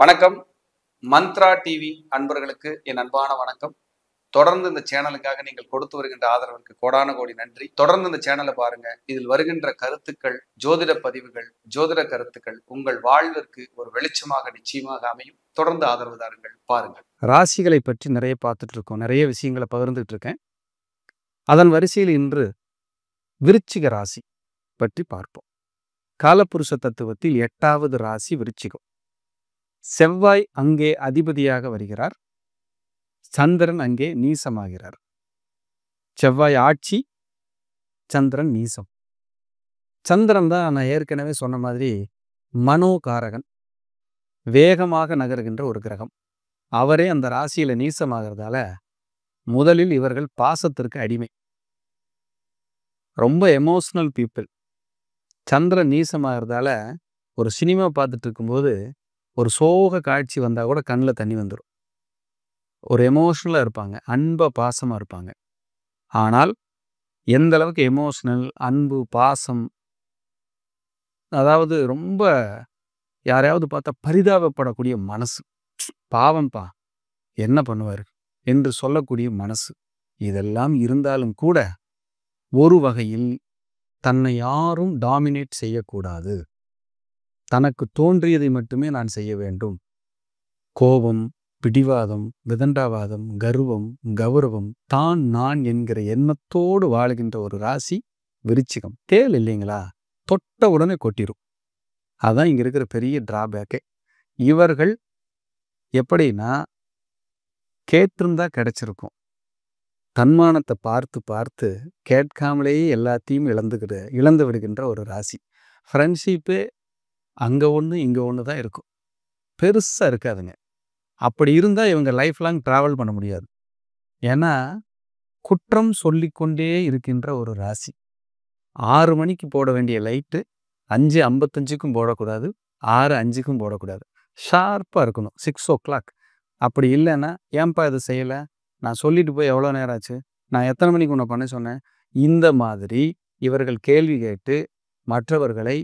வணக்கம். மந்த்ரா டிவி அன்பர்களுக்கு என் அன்பான வணக்கம். தொடர்ந்து இந்த சேனலுக்காக நீங்கள் கொடுத்து வருகின்ற ஆதரவிற்கு கோடான கோடி நன்றி. தொடர்ந்து இந்த சேனலை பாருங்க. இதில் வருகின்ற கருத்துக்கள், ஜோதிட பதிவுகள், ஜோதிட கருத்துக்கள் உங்கள் வாழ்விற்கு ஒரு வெளிச்சமாக நிச்சயமாக அமையும். தொடர்ந்து ஆதரவு தாருங்கள், பாருங்கள். ராசிகளை பற்றி நிறைய பார்த்துட்டு இருக்கோம். நிறைய விஷயங்களை பகிர்ந்துட்டு இருக்கேன். அதன் வரிசையில் இன்று விருச்சிக ராசி பற்றி பார்ப்போம். காலபுருஷ தத்துவத்தில் 8வது ராசி விருச்சிகம். செவ்வாய் அங்கே அதிபதியாக வருகிறார். சந்திரன் அங்கே நீசமாகிறார். செவ்வாய் ஆட்சி, சந்திரன் நீசம். சந்திரன் தான் நான் ஏற்கனவே சொன்ன மாதிரி மனோகாரகன், வேகமாக நகருகின்ற ஒரு கிரகம். அவரே அந்த ராசியில நீசமாகிறதால முதலில் இவர்கள் பாசத்திற்கு அடிமை, ரொம்ப எமோஷனல் பீப்புள். சந்திரன் நீசமாகிறதால ஒரு சினிமா பார்த்துட்டு இருக்கும்போது ஒரு சோக காட்சி வந்தால் கூட கண்ணில் தண்ணி வந்துடும். ஒரு எமோஷ்னலாக இருப்பாங்க, அன்பை பாசமாக இருப்பாங்க. ஆனால் எந்த அளவுக்கு எமோஷ்னல், அன்பு, பாசம், அதாவது ரொம்ப யாரையாவது பார்த்தா பரிதாபப்படக்கூடிய மனசு, பாவம்பா என்ன பண்ணுவார் என்று சொல்லக்கூடிய மனசு, இதெல்லாம் இருந்தாலும் கூட ஒரு வகையில் தன்னை யாரும் டாமினேட் செய்யக்கூடாது, தனக்கு தோன்றியதை மட்டுமே நான் செய்ய வேண்டும். கோபம், பிடிவாதம், விதண்டாவாதம், கர்வம், கௌரவம், தான் நான் என்கிற எண்ணத்தோடு வாழ்கின்ற ஒரு ராசி விருச்சிகம். தேல் இல்லைங்களா, தொட்ட உடனே கொட்டிடும். அதான் இங்க இருக்கிற பெரிய டிராபேக்கே. இவர்கள் எப்படின்னா கேட்டிருந்தா கிடைச்சிருக்கும். தன்மானத்தை பார்த்து பார்த்து கேட்காமலேயே எல்லாத்தையும் இழந்து விடுகின்ற ஒரு ராசி. ஃப்ரெண்ட்ஷிப்பே அங்கே ஒன்று இங்கே ஒன்று தான் இருக்கும், பெருசாக இருக்காதுங்க. அப்படி இருந்தால் இவங்க லைஃப் லாங் ட்ராவல் பண்ண முடியாது. ஏன்னா குற்றம் சொல்லிக்கொண்டே இருக்கின்ற ஒரு ராசி. 6 மணிக்கு போட வேண்டிய லைட்டு 5:55க்கும் போடக்கூடாது, 6:05க்கும் போடக்கூடாது. ஷார்ப்பாக இருக்கணும், 6 o'clock. அப்படி இல்லைன்னா ஏன்பா இது செய்யலை, நான் சொல்லிட்டு போய் எவ்வளோ நேரம் ஆச்சு, நான் எத்தனை மணிக்கு உன்னை பண்ண சொன்னேன், இந்த மாதிரி இவர்கள் கேள்வி கேட்டு மற்றவர்களை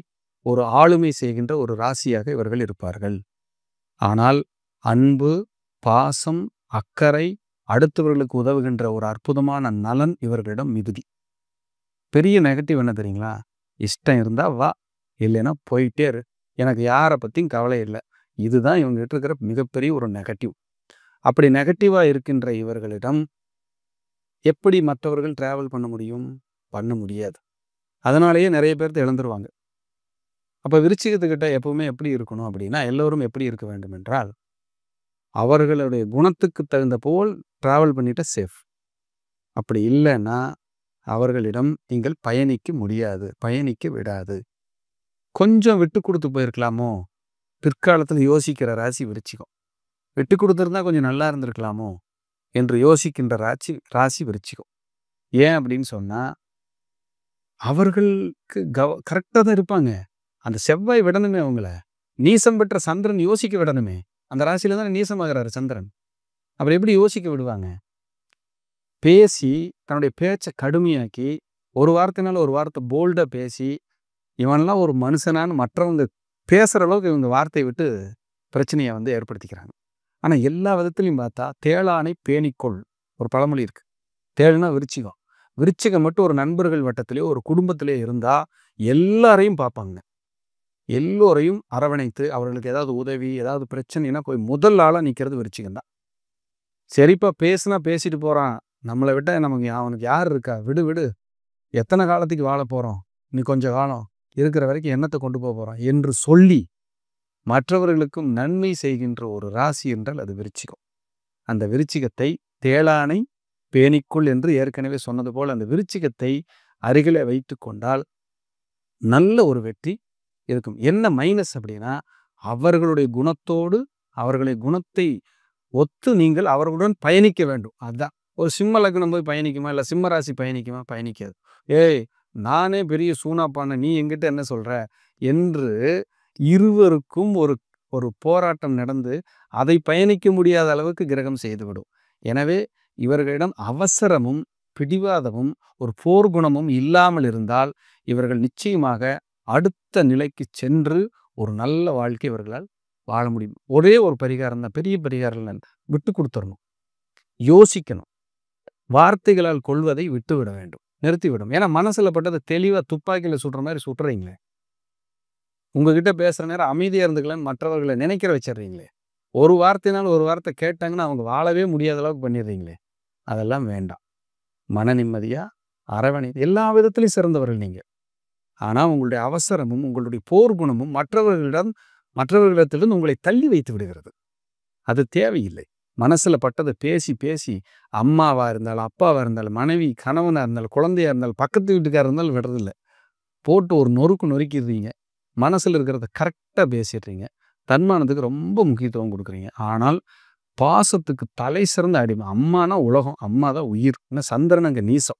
ஒரு ஆளுமை செய்கின்ற ஒரு ராசியாக இவர்கள் இருப்பார்கள். ஆனால் அன்பு, பாசம், அக்கறை, அடுத்தவர்களுக்கு உதவுகின்ற ஒரு அற்புதமான நலன் இவர்களிடம் மிகுதி. பெரிய நெகட்டிவ் என்ன தெரியுங்களா, இஷ்டம் இருந்தா வா, இல்லைன்னா போயிட்டே இரு, எனக்கு யாரை பற்றியும் கவலை இல்லை. இதுதான் இவங்ககிட்ட இருக்கிற மிகப்பெரிய ஒரு நெகட்டிவ். அப்படி நெகட்டிவாக இருக்கின்ற இவர்களிடம் எப்படி மற்றவர்கள் டிராவல் பண்ண முடியும்? பண்ண முடியாது. அதனாலேயே நிறைய பேர்த்த இழந்துருவாங்க. அப்போ விருச்சிகத்துக்கிட்ட எப்பவுமே எப்படி இருக்கணும் அப்படின்னா, எல்லோரும் எப்படி இருக்க வேண்டும் என்றால் அவர்களுடைய குணத்துக்கு தகுந்த போல் டிராவல் பண்ணிட்ட சேஃப். அப்படி இல்லைன்னா அவர்களிடம் நீங்கள் பயணிக்க முடியாது, பயணிக்க விடாது. கொஞ்சம் விட்டு கொடுத்து போயிருக்கலாமோ, பிற்காலத்தில் யோசிக்கிற ராசி விருச்சிகம். விட்டு கொடுத்துருந்தா கொஞ்சம் நல்லா இருந்திருக்கலாமோ என்று யோசிக்கின்ற ராசி விருச்சிகம். ஏன் அப்படின்னு சொன்னா அவர்களுக்கு கரெக்டாக தான் இருப்பாங்க. அந்த செவ்வாய் விடணுமே, அவங்கள நீசம் பெற்ற சந்திரன் யோசிக்க விடணுமே. அந்த ராசியில தான் நீசமாகிறாரு சந்திரன். அப்புறம் எப்படி யோசிக்க விடுவாங்க? பேசி தன்னுடைய பேச்சை கடுமையாக்கி ஒரு வார்த்தைனால ஒரு வார்த்தை போல்டா பேசி இவன்லாம் ஒரு மனுஷனான்னு மற்றவங்க பேசுற அளவுக்கு இவங்க வார்த்தையை விட்டு பிரச்சனையை ஏற்படுத்திக்கிறாங்க. ஆனால் எல்லா விதத்திலையும் பார்த்தா தேளானை பேணிக்கொள் ஒரு பழமொழி இருக்கு. தேள்னா விருச்சிகம். விருச்சிகம் மட்டும் ஒரு நண்பர்கள் வட்டத்திலேயோ ஒரு குடும்பத்திலேயோ இருந்தா எல்லாரையும் பார்ப்பாங்க, எல்லோரையும் அரவணைத்து அவர்களுக்கு ஏதாவது உதவி, ஏதாவது பிரச்சனைனா போய் முதல் ஆளாக நிற்கிறது விருச்சிகம் தான். சரிப்பா பேசுனா பேசிட்டு போகிறான், நம்மளை விட்ட அவனுக்கு யார் இருக்கா, விடு விடு, எத்தனை காலத்துக்கு வாழ போகிறோம், நீ கொஞ்சம் காலம் இருக்கிற வரைக்கும் என்னத்தை கொண்டு போக போகிறோம் என்று சொல்லி மற்றவர்களுக்கும் நன்மை செய்கின்ற ஒரு ராசி என்றால் அது விருச்சிகம். அந்த விருச்சிகத்தை தேளானை பேணிக்குள் என்று ஏற்கனவே சொன்னது போல் அந்த விருச்சிகத்தை அருகிலே வைத்து கொண்டால் நல்ல ஒரு வெற்றி இருக்கும். என்ன மைனஸ் அப்படின்னா, அவர்களுடைய குணத்தோடு அவர்களுடைய குணத்தை ஒத்து நீங்கள் அவர்களுடன் பயணிக்க வேண்டும். அதுதான். ஒரு சிம்ம லக்னம் போய் பயணிக்குமா, இல்லை சிம்ம ராசி பயணிக்குமா? பயணிக்காது. ஏய் நானே பெரிய சூனாப்பான, நீ என்கிட்ட என்ன சொல்ற என்று இருவருக்கும் ஒரு ஒரு போராட்டம் நடந்து அதை பயணிக்க முடியாத அளவுக்கு கிரகம் செய்துவிடும். எனவே இவர்களிடம் அவசரமும் பிடிவாதமும் ஒரு போர்க்குணமும் இல்லாமல் இருந்தால் இவர்கள் நிச்சயமாக அடுத்த நிலைக்கு சென்று ஒரு நல்ல வாழ்க்கை இவர்களால் வாழ முடியும். ஒரே ஒரு பரிகாரம் தான், பெரிய பரிகாரம் இல்ல. விட்டு குடுத்துறணும். யோசிக்கணும். வார்த்தைகளால் கொல்வதை விட்டுவிட வேண்டும். நிறுத்திவிடும். ஏன்னா மனசுல பட்டத தெளிவா துப்பாக்கியில சுடுற மாரி சுட்டுறீங்களே. உங்ககிட்ட பேசுற நேரம் அமைதியா இருந்துக்கலான்னு மற்றவர்கள நினைக்கிற வச்சிடுறீங்களே. ஒரு வார்த்தைனாலும் ஒரு வார்த்தை கேட்டாங்கன்னா, அவங்க வாழவே முடியாத அளவுக்கு பண்ணிடுறீங்களே. அதெல்லாம் வேண்டாம். மன நிம்மதியா, எல்லா விதத்திலும் சிறந்தவர்கள் நீங்க. ஆனா உங்களுடைய அவசரமும், உங்களுடைய போர் குணமும் மற்றவர்களிடத்திலிருந்து உங்களை தள்ளி வைத்து விடுகிறது. அது தேவையில்லை. மனசுல பட்டத பேசி, பேசி அம்மாவா இருந்தாலும், அப்பாவா இருந்தாலும், மனைவி, கணவனா இருந்தாலும், குழந்தையா இருந்தாலும், பக்கத்து வீட்டுக்காரர் இருந்தாலும் விடுறதில்ல. போட்டு ஒரு நொறுக்கு நொறுக்கிடுறீங்க. மனசுல இருக்கிறத கரெக்டா பேசிடுறீங்க. தன்மானத்துக்கு ரொம்ப முக்கியத்துவம் குடுக்குறீங்க. ஆனால் பாசத்துக்கு தலை சிறந்த அடிமை. அம்மானா உலகம். அம்மா தான் உயிர். சந்திரன் அங்க நீசம்.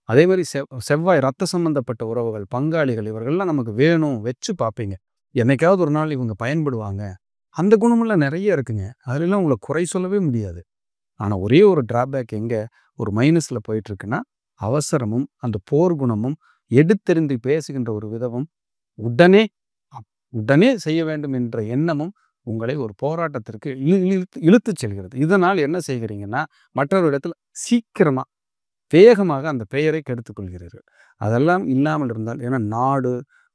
அதே மாதிரி செவ்வாய் ரத்த சம்பந்தப்பட்ட உறவுகள், பங்காளிகள் இவர்கள்லாம் நமக்கு வேணும். வச்சு பார்ப்பீங்க. என்னைக்காவது ஒரு நாள் இவங்க பயன்படுவாங்க. அந்த குணமெல்லாம் நிறைய இருக்குங்க. அதுலலாம் உங்களை குறை சொல்லவே முடியாது. ஆனா ஒரே ஒரு டிராபேக் எங்க ஒரு மைனஸ்ல போயிட்டு இருக்குன்னா, அவசரமும் அந்த போர் குணமும் எடுத்தெறிந்து பேசுகின்ற ஒரு விதமும் உடனே உடனே செய்ய வேண்டும் என்ற எண்ணமும் உங்களை ஒரு போராட்டத்திற்கு இழுத்து செல்கிறது. இதனால் என்ன செய்கிறீங்கன்னா, மற்றொரு இடத்துல சீக்கிரமா வேகமாக அந்த பெயரை கெடுத்துக் கொள்கிறீர்கள். அதெல்லாம் இல்லாமல் இருந்தால், ஏன்னா நாடு,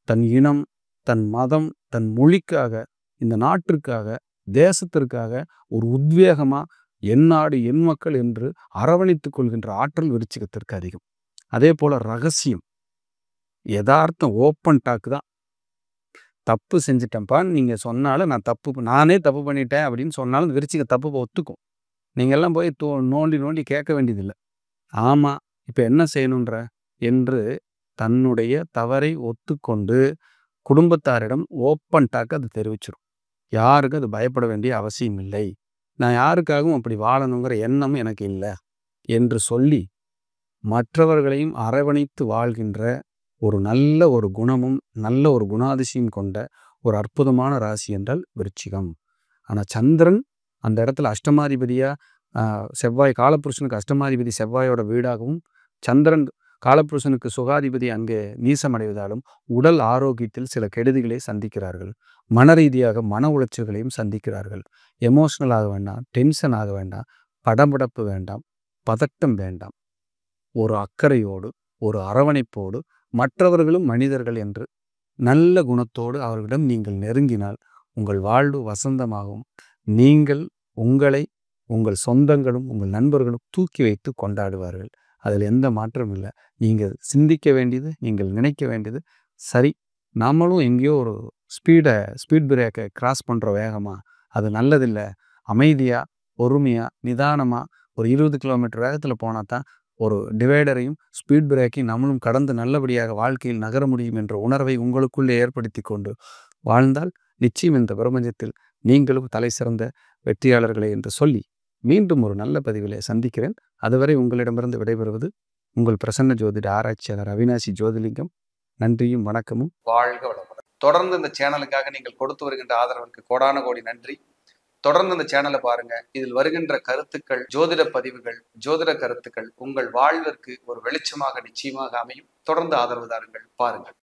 தன் இனம், தன் மதம், தன் மொழிக்காக, இந்த நாட்டிற்காக, தேசத்திற்காக ஒரு உத்வேகமா என் நாடு என் மக்கள் என்று அரவணைத்துக் கொள்கின்ற ஆற்றல் விருச்சிகத்திற்கு அதிகம். அதே போல ரகசியம், யதார்த்தம், ஓப்பன் டாக் தான். தப்பு செஞ்சிட்டேன்ப்பான்னு நீங்க சொன்னாலும் நானே தப்பு பண்ணிட்டேன் அப்படின்னு சொன்னாலும் விருச்சிக தப்பு ஒத்துக்கும். நீங்க எல்லாம் போய் நோண்டி நோண்டி கேட்க வேண்டியதில்லை. ஆமா, இப்ப என்ன செய்யணுன்ற என்று தன்னுடைய தவறை ஒத்துக்கொண்டு குடும்பத்தாரிடம் ஓப்பன் டாக் அது தெரிவிச்சிடும். யாருக்கும் அது பயப்பட வேண்டிய அவசியம் இல்லை. நான் யாருக்காகவும் அப்படி வாழணுங்கிற எண்ணம் எனக்கு இல்லை என்று சொல்லி மற்றவர்களையும் அரவணைத்து வாழ்கின்ற ஒரு நல்ல ஒரு குணமும் நல்ல ஒரு குணாதிசயம் கொண்ட ஒரு அற்புதமான ராசி என்றால் விருச்சிகம். ஆனா சந்திரன் அந்த இடத்துல அஷ்டமாதிபதியா செவ்வாய், காலபுருஷனுக்கு அஷ்டமாதிபதி செவ்வாயோட வீடாகவும், சந்திரன் காலபுருஷனுக்கு சுகாதிபதி அங்கே நீசமடைவதாலும் உடல் ஆரோக்கியத்தில் சில கெடுதிகளை சந்திக்கிறார்கள். மன ரீதியாக மன உளைச்சல்களையும் சந்திக்கிறார்கள். எமோஷனல் ஆக வேண்டாம், டென்ஷன் ஆக வேண்டாம், படபடப்பு வேண்டாம், பதட்டம் வேண்டாம். ஒரு அக்கறையோடு, ஒரு அரவணைப்போடு, மற்றவர்களும் மனிதர்கள் என்று நல்ல குணத்தோடு அவர்களிடம் நீங்கள் நெருங்கினால் உங்கள் வாழ்வு வசந்தமாகும். நீங்கள் உங்களை உங்கள் சொந்தங்களும் உங்கள் நண்பர்களும் தூக்கி வைத்து கொண்டாடுவார்கள். அதில் எந்த மாற்றமும் இல்லை. நீங்கள் சிந்திக்க வேண்டியது, நீங்கள் நினைக்க வேண்டியது சரி. நாமளும் எங்கேயோ ஒரு ஸ்பீட் பிரேக்கை கிராஸ் பண்ணுற வேகமாக அது நல்லதில்லை. அமைதியாக, பொறுமையாக, நிதானமாக ஒரு 20 கிலோமீட்டர் வேகத்தில் போனால் தான் ஒரு டிவைடரையும் ஸ்பீட் பிரேக்கையும் நம்மளும் கடந்து நல்லபடியாக வாழ்க்கையில் நகர முடியும் என்ற உணர்வை உங்களுக்குள்ளே ஏற்படுத்தி கொண்டு வாழ்ந்தால் நிச்சயம் இந்த பிரபஞ்சத்தில் நீங்களும் தலை சிறந்த வெற்றியாளர்களே என்று சொல்லி மீண்டும் ஒரு நல்ல பதிவிலே சந்திக்கிறேன். அதுவரை உங்களிடமிருந்து விடைபெறுவது உங்கள் பிரசன்ன ஜோதிட ஆராய்ச்சியாளர் அவினாசி ஜோதிலிங்கம். நன்றியும் வணக்கமும். வாழ்க வளமுடன். தொடர்ந்து இந்த சேனலுக்காக நீங்கள் கொடுத்து வருகின்ற ஆதரவிற்கு கோடான கோடி நன்றி. தொடர்ந்து இந்த சேனலை பாருங்க. இதில் வருகின்ற கருத்துக்கள், ஜோதிட பதிவுகள், ஜோதிட கருத்துக்கள் உங்கள் வாழ்விற்கு ஒரு வெளிச்சமாக நிச்சயமாக அமையும். தொடர்ந்து ஆதரவு தாருங்கள். பாருங்கள்.